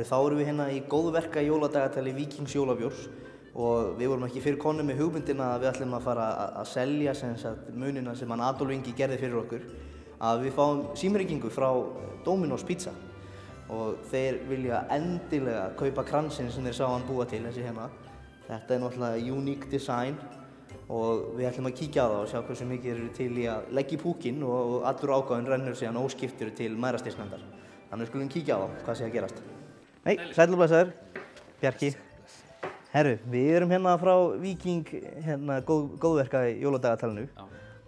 Þá erum við hérna í góðverka jóladagatali Víkings jólabjórs og við vorum ekki fyrir konu með hugmyndina að við ætlum að fara að selja munina sem hann Adolf Ingi gerði fyrir okkur, að við fáum símhringingu frá Domino's Pizza og þeir vilja endilega kaupa kransinn sem þeir sá hann búa til, þessi hérna. Þetta er náttúrulega unique design og við ætlum að kíkja á það og sjá hversu mikið eru til í að leggja í púkinn og allur ágóðinn rennur síðan óskiptur til mæðrastyrksnefndar. Þannig við skulum kíkja á það, hvað sé að gerast. Nei, sæll og blessaður, Bjarki. Herru, við erum hérna frá Víking, góðverka í jóladagatalinu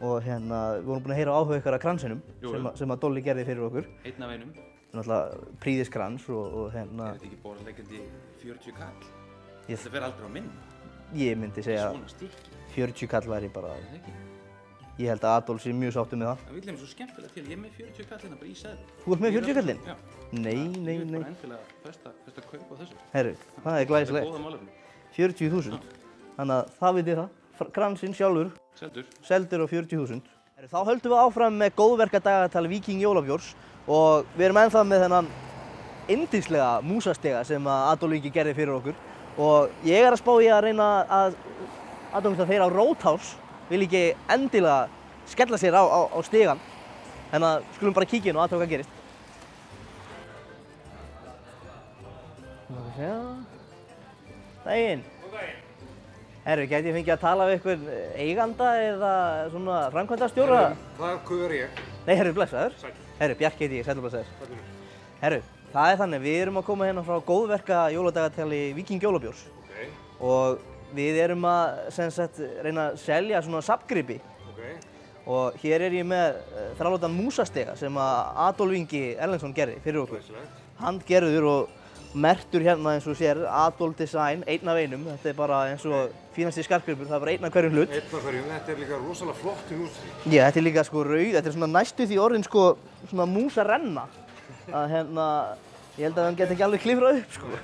og við vorum búin að heyra áhuga ykkar af kransinum sem að Dolli gerði fyrir okkur. Einn af einum. Þetta er náttúrulega prýðiskrans og Er þetta ekki borðleggjandi 40 kall? Ég- Þetta fer aldrei á minn. ég myndi segja Svona stykki. 40 kall væri bara, Er það ekki? ég held að Adolf sé mjög sáttur með það. Það vil þeim svo skemmtilega til. Ég er með 40 kall hérna bara í seðl. Þú ert með 40 kallinn? Já. Nei. Ég vil bara endilega festa kaup á þessu. Herru, það er Þetta er glæsilegt. góða málefni. 40.000. Þannig að það vitið það. Kransinn sjálfur, Seldur. seldur á 40.000. Þá höldum við áfram með góðverkadagatal Víking jólabjórs og við erum ennþá með þennan yndislega músastega sem að Adolf Ingi gerði fyrir okkur og ég er að spá í að reyna að þeir á Roadhouse vil ekki endilega skella sér á stegan. Þannig að skulum bara kíkja inn og aðtöfa hvað gerist. Daginn. Herru, gæti ég fengið að tala við einhvern eiganda eða svona framkvæmdastjóra? Hvað er ég? Nei, herru, blessaður. Sæll. Herru, Bjarki heiti ég, sæll og blessaður. Sæll. Herru, það er þannig, við erum að koma hérna frá góðverka jóladagatali Víking jólabjórs og við erum að reyna að selja svona safngripi og hér er ég með þrálátan músastega sem að Adolf Ingi Erlendsson gerði fyrir okkur. Handgerður og merktur hérna eins og sér, Adolf Design, einn af einum. Þetta er bara eins og fínasti skartgripur, það er bara einn af hverjum hlut. Einn af hverjum, þetta er líka rosalega flott í músi. Já, þetta er líka sko rauð, þetta er svona næstu því orðin sko svona músarenna. Að ég held að hann geti ekki alveg klifrað upp sko.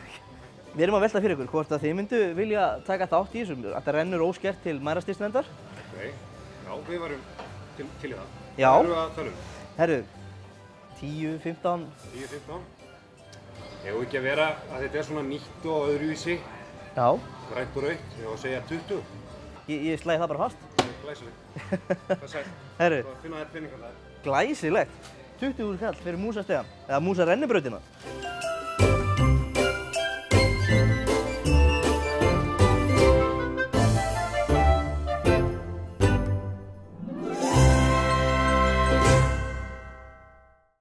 Við erum að velta fyrir ykkur hvort að þið myndu vilja taka þátt í þessum. Þetta rennur óskert til mæðrastyrksnefndar. Já, við varum til í það. Já. Hvað erum við að tala um? Herru, 10, 15. 10, 15. Hefur ekki að vera að þetta er svona nýtt og öðruvísi, Já. grænt og rautt, ég var að segja 20. Ég slæði það bara fast. Það er glæsilegt. Það er sætt. Herru, Það finna þér peningar þar. glæsilegt. 20.000 kall fyrir músastegan, eða músarennibrautina.